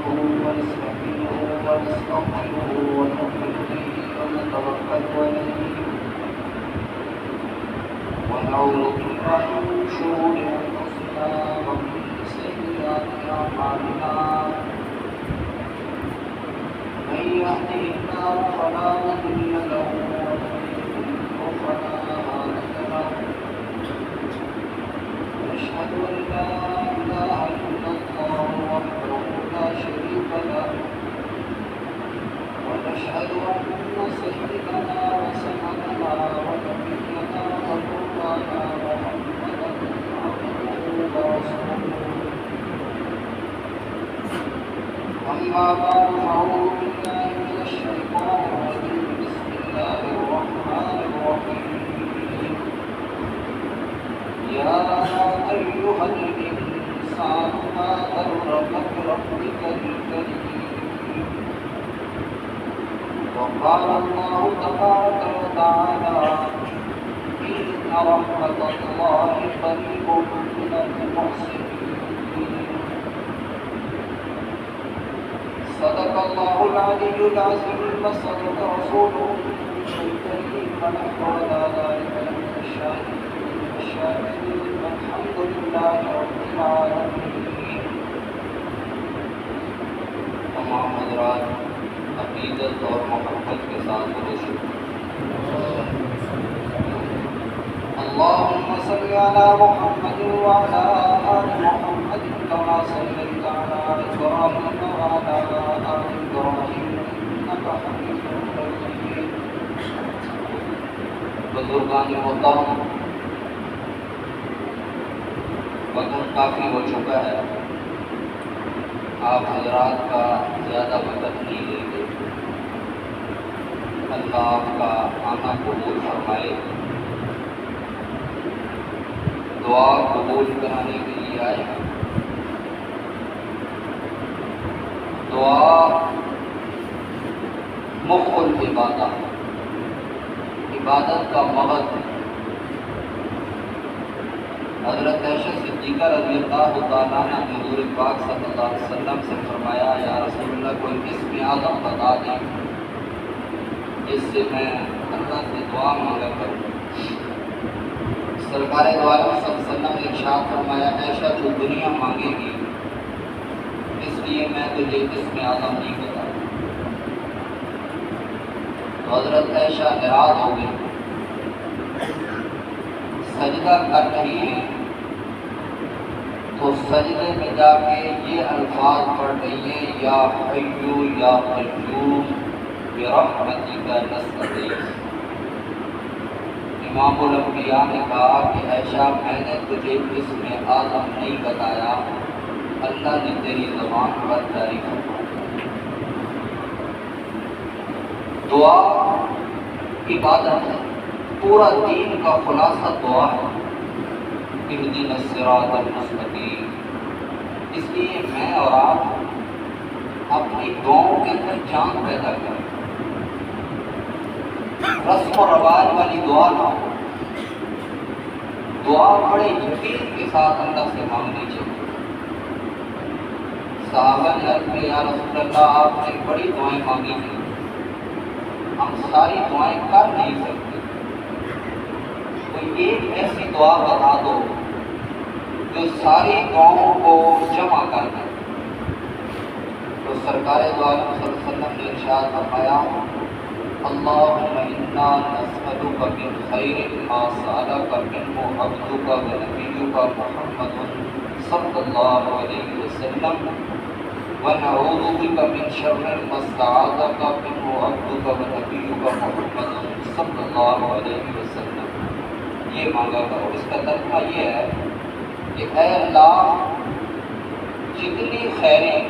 ونستعينه ونستغفره ونؤمن به ونتوكل عليه ونعوذ بالله من شرور أنفسنا ومن سيئات أعمالنا من يهده الله فلا مضل له ومن يضلل فلا هادي له ونشهد أن لا إله إلا الله وحده لا شريك له ونشهد أن سيدنا وسندنا ونبينا ومولانا محمدا عبده ورسوله أما بعد فأعوذ بالله من الشيطان الرجيم بسم الله الرحمن الرحيم يا أيها الإنسان ما غرك بربك الكريم وقال الله تبارك وتعالى إن رحمة الله قريب من المحسنين صدق الله العلي العظيم وصدق رسوله الكريم ونحن على ذلك لمن الشاهدين والحمد لله رب العالمين. تمام حضرات عقیدت اور محبت کے ساتھ درود اللهم صل على محمد وعلى آل محمد كما صليت على إبراهيم وعلى آل إبراهيم إنك حميد مجيد. بزرگان محترم، وقت کافی ہو چکا ہے، آپ حضرات کا زیادہ وقت نہیں لیں گے. اللہ آپ کا آنا قبول فرمائے. دعا قبول کرانے کے لیے آئے. دعا مخ العبادت، عبادت کا مغز ہے. حضرت عائشہ صدیقہ رضی اللہ تعالیٰ عنہ نے حضور پاک صلی اللہ علیہ وسلم سے فرمایا یا رسول اللہ کوئی اسم اعظم بتا دیں جس سے میں اللہ سے دعا مانگا کروں. سرکار دو عالم صلی اللہ علیہ وسلم نے ارشاد فرمایا عائشہ تو دنیا مانگے گی اس لیے میں تجھے اسم اعظم نہیں بتا. تو حضرت عائشہ ناراض ہو گئی، سجدہ کر رہی ہیں تو سجدے میں جا کے یہ الفاظ پڑھ رہی ہیں یا حیو یا قیوم برحمتک نستغیث. امام الانبیاء نے کہا کہ عائشہ میں نے تجھے اسم اعظم نہیں بتایا، اللہ نے تیری زبان پر جاری فرمایا. دعا عبادت ہے، پورا دین کا خلاصہ دعا ہے. اہدنا الصراط المستقیم. اس لیے میں اور آپ اپنی دعاؤں کے اندر جان پیدا کریں. رسم و رواج والی دعا نہ ہو. دعا بڑے یقین کے ساتھ اللہ سے مانگنی چاہیے. صحابہ نے عرض کیا یا رسول اللہ آپ نے بڑی دعائیں مانگی ہیں، ہم ساری دعائیں کر نہیں سکتے، کوئی ایک ایسی دعا بتا دو جو ساری دعاؤں کو جمع کر دے. تو سرکار دو عالم صلی اللہ علیہ وسلم نے ارشاد فرمایا اللهم انا نسألك من خير ما سألك منه عبدك ونبيك محمد صلى الله عليه وسلم ونعوذ بك من شر ما استعاذك منه عبدك ونبيك محمد صلى الله عليه وسلم. یہ مانگا کرو. اس کا ترجمہ یہ ہے کہ اے اللہ جتنی خیریں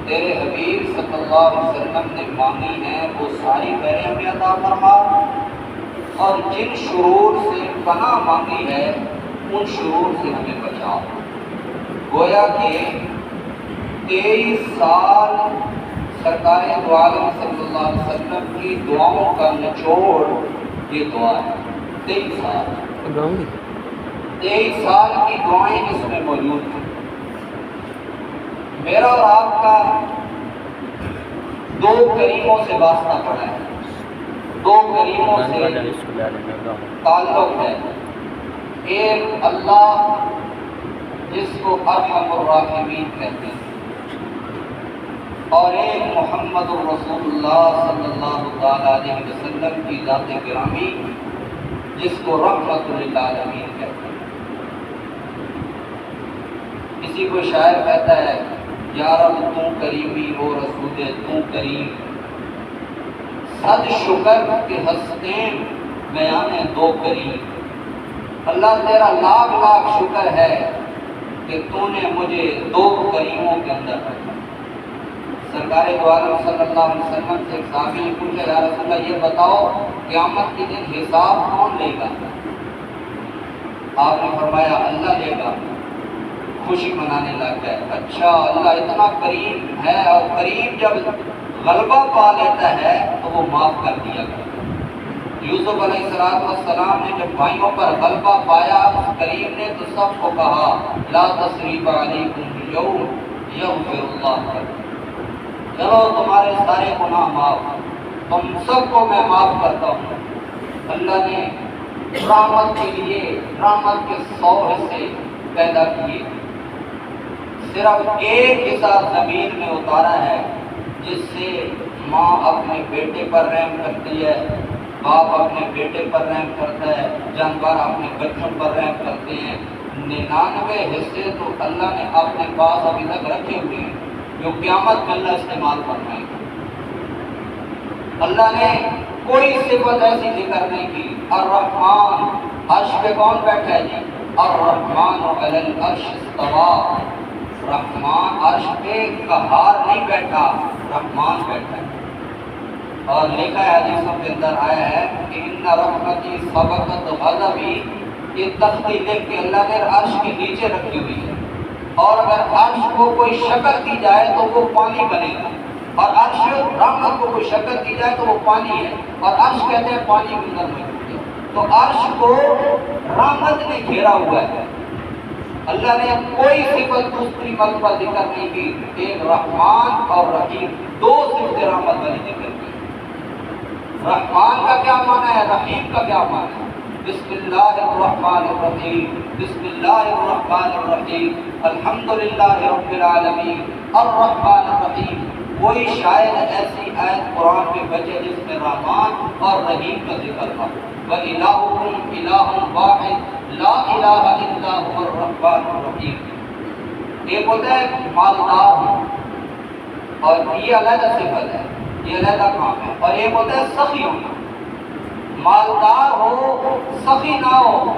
تیرے حبیب صلی اللہ علیہ وسلم نے مانگی ہیں وہ ساری خیریں ہمیں عطا فرما، اور جن شرور سے پناہ مانگی ہے ان شرور سے ہمیں بچا. گویا کہ 23 سال سرکار دو عالم صلی اللہ علیہ وسلم کی دعاؤں کا نچوڑ یہ دعا ہے. 23 سال کی دعائیں اس میں موجود ہیں. میرا اور آپ کا دو کریموں سے واسطہ پڑا ہے، دو کریموں سے تعلق ہے۔ ایک اللہ جس کو ارحم الراحمین کہتے ہیں، اور ایک محمد الرسول اللہ صلی اللہ تعالیٰ علیہ وسلم کی ذات گرامی جس کو رحمت للعالمین کہتے ہیں۔ کسی کو شاعر کہتا ہے یا رب تو کریمی ہو رسول تو کریم، صد شکر کے ہستیں بیان دو کریم۔ اللہ تیرا لاکھ لاکھ شکر ہے کہ تو نے مجھے دو کریموں کے اندر رکھا۔ سرکار دو عالم صلی اللہ علیہ وسلم سے ایک صحابی نے پوچھا یا رسول اللہ یہ بتاؤ قیامت کے دن حساب کون لے گا؟ آپ نے فرمایا اللہ لے گا۔ خوشی منانے لگ گئے، اچھا اللہ اتنا کریم ہے، اور کریم جب غلبہ پا لیتا ہے تو وہ معاف کر دیا کرتا ہے۔ یوسف علیہ السلام نے جب بھائیوں پر غلبہ پایا اس کریم نے تو سب کو کہا لا تثریب علیکم اليوم یغفر اللہ لکم، چلو تمہارے سارے گناہ معاف، تم سب کو میں معاف کرتا ہوں۔ اللہ نے رحمت کے لیے رحمت کے 100 حصے پیدا کیے، صرف ایک حصہ زمین میں اتارا ہے جس سے ماں اپنے بیٹے پر رحم کرتی ہے، باپ اپنے بیٹے پر رحم کرتا ہے، جانور اپنے بچوں پر رحم کرتے ہیں۔ 99 حصے تو اللہ نے اپنے پاس ابھی تک رکھے ہوئے ہیں جو قیامت میں اللہ استعمال فرمائے گا۔ اللہ نے کوئی صفت ایسی ذکر نہیں کی۔ الرحمن، عرش پہ کون بیٹھا ہے جی؟ الرحمن علی العرش استویٰ، رحمان عرش پہ قہار نہیں بیٹھا، رحمان بیٹھا ہے۔ اور لکھا ہے حدیثوں کے اندر آیا ہے کہ ان رحمتی سبقت غضبی، یہ تختی لکھ کے اللہ نے عرش کے نیچے رکھی ہوئی ہے، اور اگر عرش کو کوئی شکل دی جائے تو وہ پانی بنے گا، اور عرش رحمت کو کوئی شکل دی جائے تو وہ پانی ہے، اور عرش کہتے ہیں پانی کے اندر موجود ہے۔ تو عرش کو رحمت نے گھیرا ہوا ہے۔ اللہ نے کوئی صفت دوسری مرتبہ ذکر نہیں کی، ایک رحمان اور رحیم، دو صفت رحمت والی ذکر کی۔ رحمان کا کیا معنی ہے، رحیم کا کیا معنی ہے؟ بسم اللہ الرحمن الرحیم، بسم اللہ الرحمن الرحیم، الحمدللہ رب العالمین، الرحمن الرحیم۔ کوئی شاید ایسی آیت قرآن میں بچے جس میں رحمان اور رحیم کا ذکر تھا۔ وَإِلَٰهُكُمْ إِلَٰهٌ وَاحِدٌ لَا إِلَٰهَ إِلَّا هُوَ الرَّحْمَٰنُ الرَّحِيمُ۔ ایک ہوتا ہے مالدار ہوں، اور یہ علیحدہ صفت ہے، یہ علیحدہ کام ہے، اور ایک ہوتا ہے سخی ہونا۔ مالدار ہو سخی نہ ہو،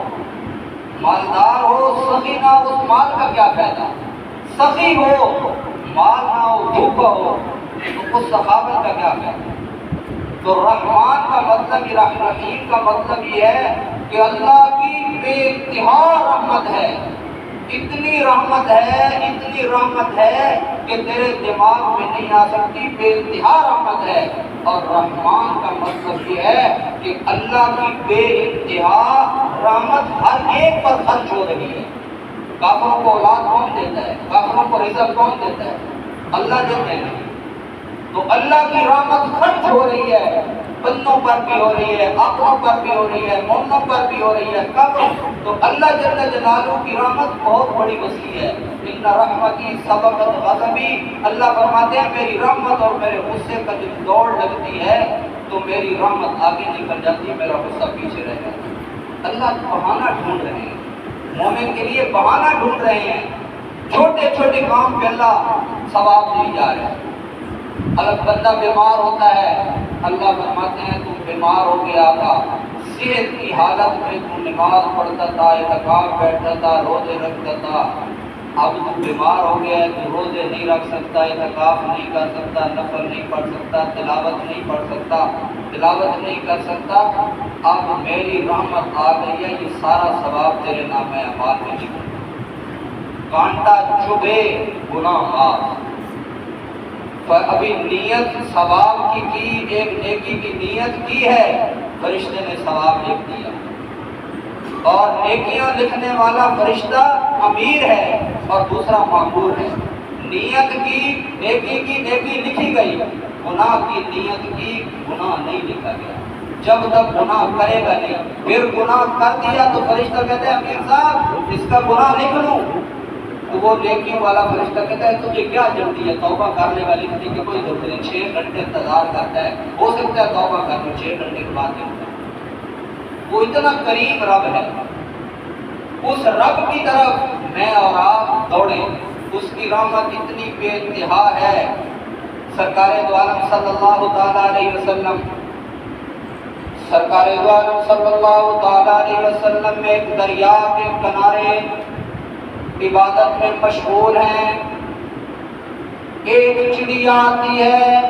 مالدار ہو سخی نہ ہو، اس مال کا کیا فائدہ؟ سخی ہو مال نہ ہو بھوکا ہو تو اس سخاوت کا کیا فائدہ؟ تو رحمان کا مطلب یہ، رحیم کا مطلب یہ ہے کہ اللہ کی بے انتہا رحمت ہے، اتنی رحمت ہے، اتنی رحمت ہے کہ تیرے دماغ میں نہیں آ سکتی، بے انتہا رحمت ہے۔ اور رحمان کا مطلب یہ ہے کہ اللہ کی بے انتہا رحمت ہر ایک پر خرچ ہو رہی ہے۔ کافروں کو اولاد کون دیتا ہے؟ کافروں کو رزق کون دیتا ہے؟ اللہ دیتے ہیں۔ تو اللہ کی رحمت خرچ ہو رہی ہے، بندوں پر بھی ہو رہی ہے، آنکھوں پر بھی ہو رہی ہے، مومنوں پر بھی ہو رہی ہے، کافر۔ تو اللہ جل جلالہ کی رحمت بہت بڑی وسیع ہے۔ ان رحمتی سبقت غضبی، اللہ فرماتے ہیں میری رحمت اور میرے غصے کا جب دوڑ لگتی ہے تو میری رحمت آگے نکل جاتی ہے، میرا غصہ پیچھے رہ جاتا ہے۔ اللہ بہانہ ڈھونڈ رہے ہیں، مومن کے لیے بہانہ ڈھونڈ رہے ہیں۔ چھوٹے چھوٹے کام پہ اللہ ثواب دی جا رہے ہیں۔ اگر بندہ بیمار ہوتا ہے، اللہ فرماتے ہیں تم بیمار ہو گیا تھا، صحت کی حالت میں تم نماز پڑھتا تھا، اعتکاف بیٹھتا تھا، روزے رکھتا تھا، اب تم بیمار ہو گیا ہے تو روزے نہیں رکھ سکتا، اعتکاف نہیں کر سکتا، نفل نہیں پڑھ سکتا، تلاوت نہیں پڑھ سکتا، تلاوت نہیں کر سکتا، اب میری رحمت آ گئی ہے، یہ سارا ثواب تیرے نام اعمال میں لکھوں۔ کانٹا چبھے گناہ معاف۔ ابھی نیت ثواب کی ایک نیکی کی نیت کی ہے، فرشتے نے ثواب لکھ دیا، اور نیکیاں لکھنے والا فرشتہ امیر ہے اور دوسرا مامور ہے۔ نیت کی نیکی کی نیکی لکھی گئی، گناہ کی نیت کی گناہ نہیں لکھا گیا۔ جب تک گناہ کرے گا نہیں، پھر گناہ کر دیا تو فرشتہ کہتے ہیں امیر صاحب اس کا گناہ لکھ لوں، تو وہ نیکی والا فرشتہ کہتا ہے تجھے کیا جلدی ہے، توبہ کرنے والی کسی کی کوئی ضرورت نہیں، 6 گھنٹے انتظار کرتا ہے، ہو سکتا ہے توبہ کر لو 6 گھنٹے کے بعد نہیں ہوتا۔ وہ اتنا کریم رب ہے، اس رب کی طرف میں اور آپ دوڑیں، اس کی رحمت اتنی بے انتہا ہے۔ سرکار دو عالم صلی اللہ تعالیٰ علیہ وسلم، سرکار دو عالم صلی اللہ تعالیٰ علیہ وسلم میں ایک دریا کے کنارے عبادت میں مشغول ہیں۔ ایک چڑیا آتی ہے،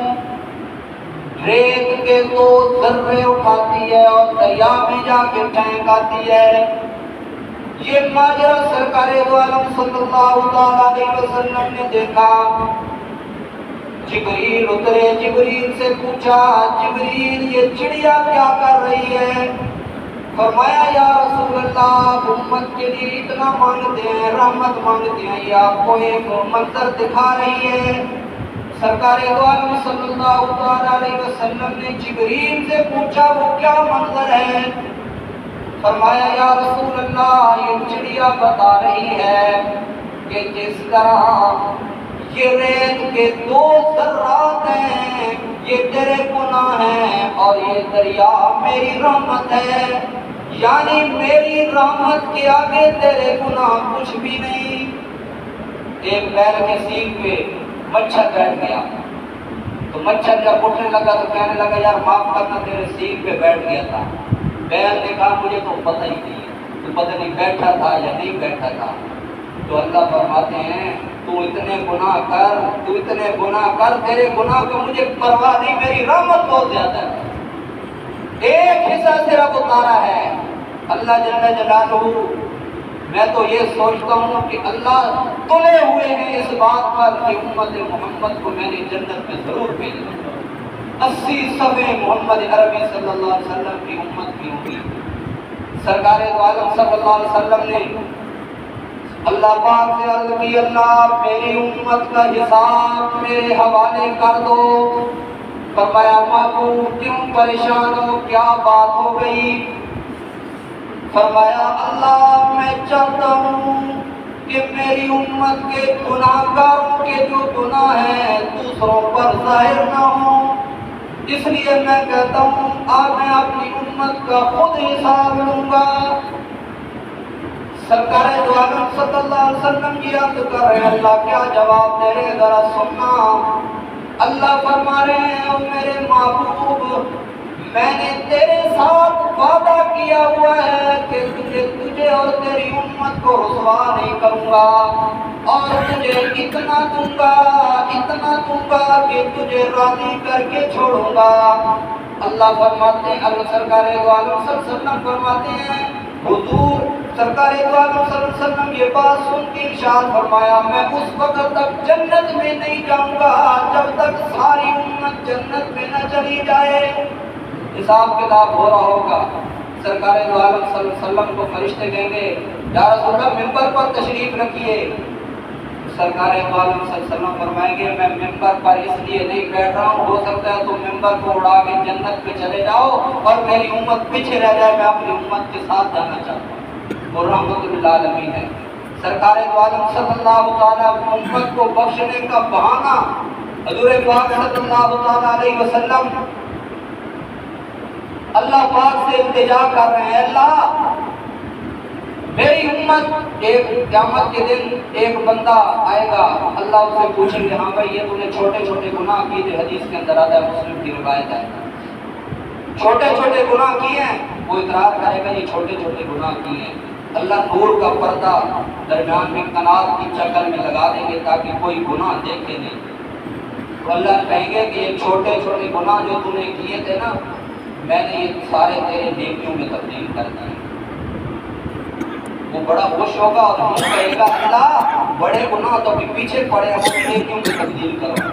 ریت کے 2 ذرے اٹھاتی ہے اور دریا میں جا کے پھینک آتی ہے۔ یہ ماجرا سرکار دو عالم صلی اللہ علیہ وسلم نے دیکھا۔ جبریل اترے، جبریل سے پوچھا جبریل یہ چڑیا کیا کر رہی ہے؟ فرمایا یا رسول اللہ امت کے لیے اتنا مانگتے ہیں، رحمت مانگتے ہیں، یہ آپ کو ایک منظر دکھا رہی ہے۔ سرکار دو عالم صلی اللہ علیہ وسلم نے جبریل سے پوچھا وہ کیا منظر ہے؟ فرمایا یا رسول اللہ یہ چڑیا بتا رہی ہے کہ جس طرح یہ ریت کے 2 ذرات ہیں یہ تیرے گناہ ہیں اور یہ دریا میری رحمت ہے، یعنی میری رحمت کے آگے تیرے گناہ کچھ بھی نہیں۔ ایک بیل کے سینگ پہ مچھر بیٹھ گیا، تو مچھر جب اٹھنے لگا تو کہنے لگا یار معاف کرنا تیرے سینگ پہ بیٹھ گیا تھا۔ بیل نے کہا مجھے تو پتہ ہی نہیں، تو پتہ نہیں بیٹھا تھا یا نہیں بیٹھا تھا۔ تو اللہ فرماتے ہیں تو اتنے گناہ کر، تو اتنے گناہ کر، تیرے گناہ کو مجھے پرواہ نہیں، میری رحمت بہت زیادہ ہے۔ ایک حصہ صرف اتارا ہے اللہ جل جلالہ۔ میں تو یہ سوچتا ہوں کہ اللہ تلے ہوئے ہیں اس بات پر کہ امت محمد کو میں نے جنت میں ضرور بھیجنا۔ 80 صفحے محمد عربی صلی اللہ علیہ وسلم کی امت کی ہوگی۔ سرکار دو عالم صلی اللہ علیہ وسلم نے اللہ پاک سے عرض کی اللہ میری امت کا حساب میرے حوالے کر دو۔ فرمایا معبود کیوں پریشان ہو، کیا بات ہو گئی؟ فرمایا اللہ میں چاہتا ہوں کہ میری امت کے گناہ گاروں کے جو گناہ ہیں دوسروں پر ظاہر نہ ہوں، اس لیے میں کہتا ہوں آج میں اپنی امت کا خود حساب لوں گا۔ سرکار دو عالم صلی اللہ علیہ وسلم کی عرض کر رہے ہیں اللہ کیا جواب دے رہے ذرا سننا۔ اللہ فرما رہے ہیں او میرے محبوب میں نے تیرے ساتھ وعدہ کیا ہوا ہے کہ تجھے اور تیری امت کو رسوا نہیں کروں گا، اور تجھے اتنا دوں گا کہ تجھے راضی کر کے چھوڑوں گا۔ اللہ فرماتے ہیں اللہ سرکار دو عالم صلی اللہ علیہ وسلم فرماتے ہیں حضور سرکار دو عالم صلی اللہ علیہ وسلم یہ بات سن کے ارشاد فرمایا میں اس وقت تک جنت میں نہیں جاؤں گا جب تک ساری امت جنت میں نہ چلی جائے۔ حساب کتاب ہو رہا ہوگا، سرکار دو عالم صلی اللہ علیہ وسلم کو فرشتے کہیں گے یا رسول اللہ ممبر پر تشریف رکھیے۔ سرکار دو عالم صلی اللہ علیہ وسلم فرمائیں گے میں ممبر پر اس لیے نہیں بیٹھ رہا ہوں، ہو سکتا ہے تم ممبر کو اڑا کے جنت میں چلے جاؤ اور میری امت پیچھے رہ جائے، میں اپنی امت کے ساتھ جانا چاہتا ہوں، اور رحمت للعالمین ہے۔ سرکار دو عالم صلی اللہ تعالیٰ امت کو بخشنے کا بہانہ حضور پاک صلی اللہ تعالیٰ علیہ وسلم اللہ پاک سے التجا کر رہے ہیں اللہ میری امت ایک قیامت کے دن ایک بندہ آئے گا، اللہ اس سے پوچھیں گے ہاں بھائی یہ تم نے چھوٹے چھوٹے گناہ کیے تھے، حدیث کے اندر آتا ہے مسلم کی روایت ہے، چھوٹے چھوٹے گناہ کیے ہیں، وہ اقرار کرے گا یہ چھوٹے چھوٹے گناہ کیے ہیں، اللہ نور کا پردہ درمیان میں کنات کی شکل میں لگا دیں گے تاکہ کوئی گناہ دیکھے نہیں، تو اللہ کہیں گے کہ یہ چھوٹے چھوٹے گناہ جو تم نے کیے تھے نا میں نے یہ سارے تیرے نیکیوں میں تبدیل کر دیے۔ وہ بڑا خوش ہوگا اور ہم کہے گا اللہ بڑے گناہ تو ابھی پیچھے پڑے ہیں وہ نیکیوں میں تبدیل کرو۔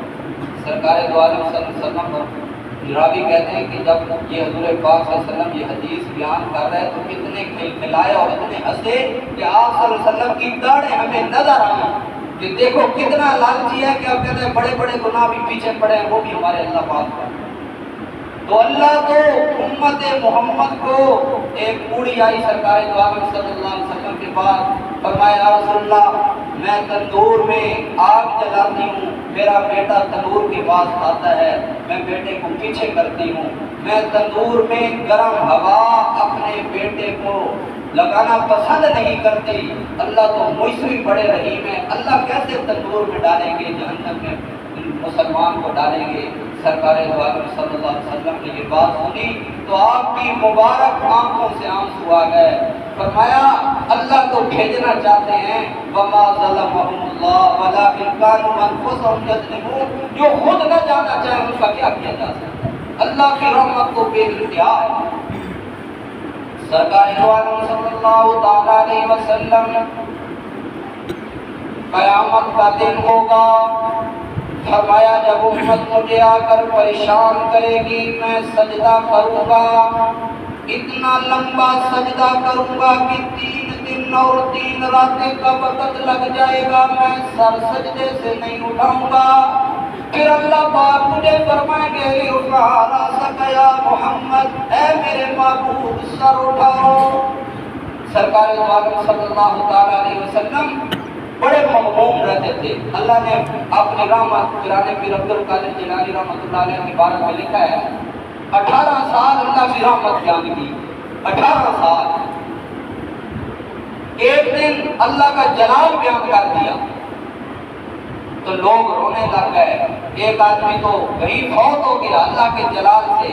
سرکار دو عالم صلی اللہ علیہ وسلم راوی کہتے ہیں کہ جب یہ حضور پاک صلی اللہ علیہ وسلم یہ حدیث بیان کر رہے تو کتنے کھلائے اور اتنے ہنسے کہ آپ صلی اللہ علیہ وسلم کی داڑھیں ہمیں نظر آئیں کہ دیکھو کتنا لالچی ہے کہ اب کہتے ہیں بڑے بڑے گناہ بھی پیچھے پڑے ہیں، وہ بھی ہمارے اللہ پاک پر۔ تو اللہ تو امت محمد کو ایک بوڑھی آئی سرکار دو عالم صلی اللہ علیہ وسلم کے پاس، فرمایا یا رسول اللہ میں تندور میں آگ جلاتی ہوں، میرا بیٹا تندور کے پاس آتا ہے، میں بیٹے کو پیچھے کرتی ہوں، میں تندور میں گرم ہوا اپنے بیٹے کو لگانا پسند نہیں کرتی، اللہ تو مجھ سے بھی بڑے رحیم ہے، اللہ کیسے تندور میں ڈالیں گے، جہنم میں مسلمان کو ڈالیں گے۔ سرکار دو عالم صلی اللہ علیہ وسلم نے یہ بات سنی تو آپ کی مبارک آنکھوں سے آنسو آ گئے، فرمایا اللہ تو بھیجنا چاہتے ہیں، وما ظلمهم اللہ ولکن كانوا انفسهم یظلمون، جو خود نہ جانا چاہے ان کا کیا کیا جا سکتا ہے، اللہ کی رحمت تو بے انتہا ہے۔ سرکار دو عالم صلی اللہ علیہ وسلم قیامت کا دن ہوگا، فرمایا جب امت مجھے آ کر پریشان کرے گی میں سجدہ کروں گا، اتنا لمبا سجدہ کروں گا کہ 3 دن اور 3 راتیں کا وقت لگ جائے گا، میں سر سجدے سے نہیں اٹھاؤں گا۔ پھر اللہ پاک مجھے فرمائیں گے ارفع راسک یا محمد، اے میرے محبوب سر اٹھاؤ۔ سرکار دو عالم صلی اللہ علیہ وسلم بڑے مغموم رہتے تھے، اللہ نے اپنی رحمت قرآن پیر عبد القادر جیلانی رحمۃ اللہ علیہ کی بارک میں لکھا ہے 18 سال اللہ کی رحمت بیان کی، 18 سال۔ ایک دن اللہ کا جلال بیان کر دیا تو لوگ رونے لگ گئے، ایک آدمی تو وہی فوت ہو گیا اللہ کے جلال سے،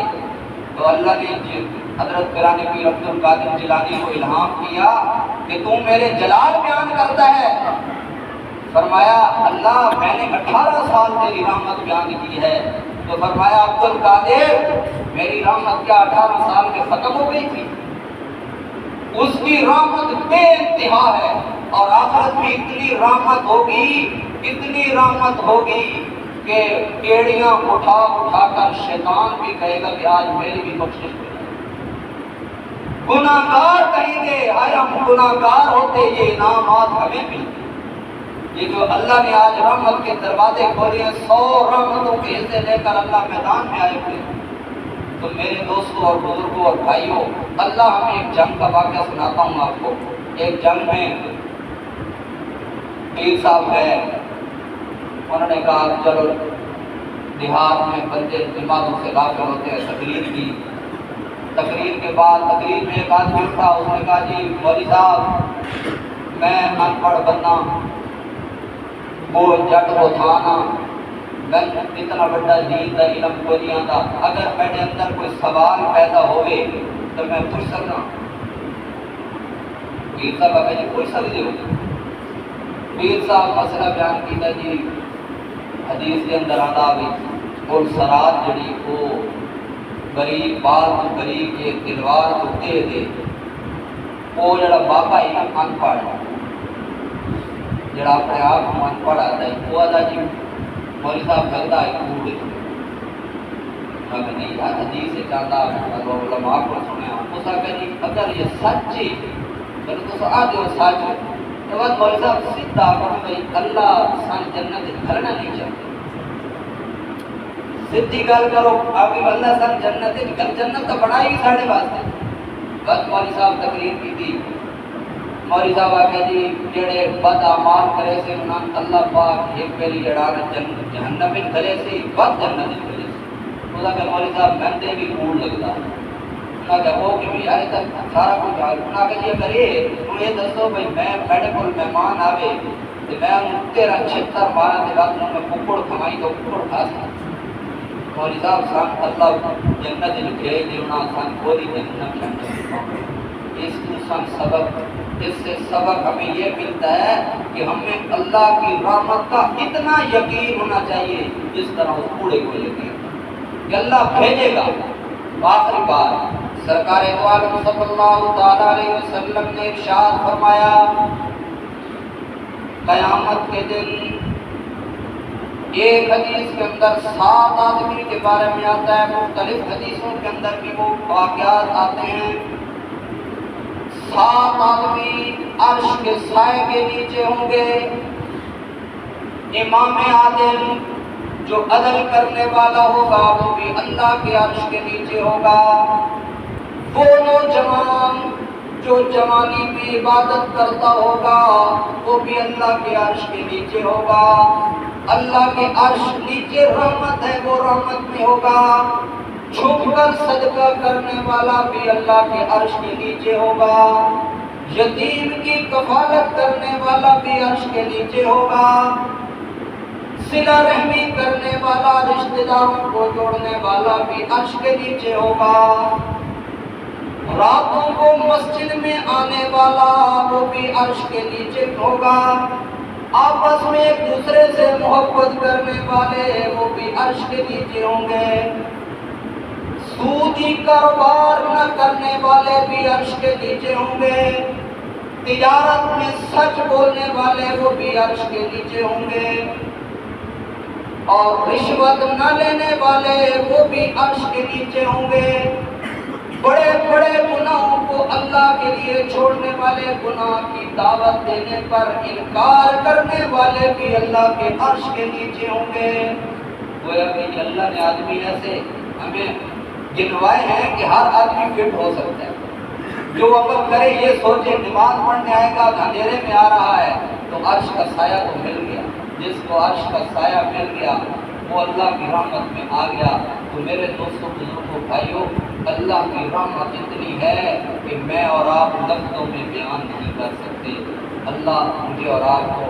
تو اللہ نے حضرت قرآن پیر عبد القادر جیلانی کو الہام کیا کہ تم میرے جلال بیان کرتا ہے، فرمایا اللہ میں نے 18 سال تیری رحمت بیان کی ہے، تو فرمایا عبد القادر میری رحمت کیا 18 سال کے ختم ہو گئی تھی؟ اس کی رحمت بے انتہا ہے، اور آخرت میں اتنی رحمت ہوگی، اتنی رحمت ہوگی کہ ایڑیاں اٹھا اٹھا کر شیطان بھی کہے گا کہ آج میری بھی بخشش ہو جائے۔ گناہگار کہیں گے ہائے ہم گناہگار ہوتے، یہ انعامات ہمیں ملتے۔ یہ جو اللہ نے آج رحمت کے دروازے کھولے ہیں، 100 رحمتوں کے حصے لے کر اللہ میدان میں آئے ہوئے۔ تو میرے دوستوں اور بزرگوں اور بھائیوں، اللہ ہمیں ایک جنگ کا واقعہ سناتا ہوں آپ کو۔ ایک جنگ میں پیر صاحب ہے، انہوں نے کہا چلو دیہات میں بندے دماغوں سے غافل ہوتے ہیں، تقریر کی۔ تقریر کے بعد تقریر میں ایک آدمی اٹھا، اس نے کہا جی مولوی صاحب میں ان پڑھ بندہ، وہ جٹ کو تھا نا، میں اتنا بڑا دین کا علم کو نہیں آتا، اگر میرے اندر کوئی سوال پیدا ہوئے تو میں پوچھ سکتا ہوں۔ پیر صاحب آگے جی پوچھ سکتے ہو؟ پیر صاحب مسئلہ بیان کیتا جی حدیث کے اندر آتا ہے اور سرات جڑی وہ غریب بال تو غریب یہ تلوار تو دے دے، وہ جڑا بابا ہی نا ان پڑھ جڑا اپنے آپ کو ان پڑھ آتا ہے، وہ آتا جی مولوی صاحب لگتا ہے کوڑ نہیں یار حدیث سے چاہتا علماء کو سنے اس آگے جی اگر یہ سچ ہے تو ساتھ جو سچ ہے تو بات مولوی صاحب سیدھا کروں بھائی اللہ سان جنت گھرنا نہیں چاہتے، سیدھی گل کرو آپ کی اللہ سان جنت تو بڑھائی ساڑھے واسطے۔ بس مولوی صاحب تقریر کی تھی، مولوی صاحب آگے جی جڑے بد اعمال کرے سے انہاں اللہ پاک ایک پہلی جڑانا جہنم میں کھلے سے بد جنت میں کھلے سے، خدا کہ مولوی صاحب مندے بھی کوڑ لگتا ہے، انہاں کہ وہ کہ بھی آئے تک سارا کچھ آئے، انہاں کہ یہ کرے انہوں یہ دسو بھئی میں میڈے کو مہمان آوے تو میں ان 13-76 12 کے بعد انہوں میں ککڑ کھمائی تو ککڑ کھا سکتا۔ مولوی صاحب سان اللہ جنت جو بھیج دے انہاں سان کوئی جنت شامل اس انسان سبب، اس سے سبق ہمیں یہ ملتا ہے کہ ہمیں اللہ کی رحمت کا اتنا یقین ہونا چاہیے جس طرح اس کوڑے کو یقین کہ اللہ بھیجے گا۔ آخری بات سرکار دو عالم صلی اللہ تعالی علیہ وسلم نے ارشاد فرمایا قیامت کے دن ایک حدیث کے اندر 7 آدمی کے بارے میں آتا ہے، مختلف حدیثوں کے اندر بھی وہ واقعات آتے ہیں۔ 7 آدمی عرش کے سائے کے نیچے ہوں گے، امام عادل جو عدل کرنے والا ہوگا وہ بھی اللہ کے عرش کے نیچے ہوگا۔ وہ نوجوان جو جوانی میں عبادت کرتا ہوگا وہ بھی اللہ کے عرش کے نیچے ہوگا۔ اللہ کے عرش نیچے رحمت ہے، وہ رحمت میں ہوگا۔ جھک کر صدقہ کرنے والا بھی اللہ کے عرش کے نیچے ہوگا۔ یتیم کی کفالت کرنے والا بھی عرش کے نیچے ہوگا۔ صلہ رحمی کرنے والا، رشتہ داروں کو جوڑنے والا بھی عرش کے نیچے ہوگا۔ راتوں کو مسجد میں آنے والا وہ بھی عرش کے نیچے ہوگا۔ آپس میں ایک دوسرے سے محبت کرنے والے وہ بھی عرش کے نیچے ہوں گے۔ سودی کاروبار نہ کرنے والے بھی عرش کے نیچے ہوں گے۔ تجارت میں سچ بولنے والے وہ بھی عرش کے نیچے ہوں گے۔ اور رشوت نہ لینے والے وہ بھی عرش کے نیچے ہوں گے۔ بڑے بڑے گناہوں کو اللہ کے لیے چھوڑنے والے، گناہ کی دعوت دینے پر انکار کرنے والے بھی اللہ کے عرش کے نیچے ہوں گے۔ گویا کہ اللہ نے آدمی ایسے ہمیں گنوائے ہیں کہ ہر آدمی فٹ ہو سکتا ہے۔ جو عمل کرے یہ سوچے نماز پڑھنے آئے گا اندھیرے میں آ رہا ہے تو عرش کا سایہ تو مل گیا۔ جس کو عرش کا سایہ مل گیا وہ اللہ کی رحمت میں آ گیا۔ تو میرے دوستوں بزرگوں بھائیوں، اللہ کی رحمت اتنی ہے کہ میں اور آپ لفظوں میں بیان نہیں کر سکتے۔ اللہ مجھے اور آپ کو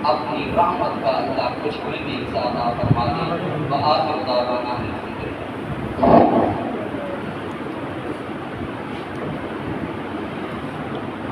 اپنی رحمت کا اللہ کچھ بھی حصہ عطا فرما دے۔ وآخر دعوانا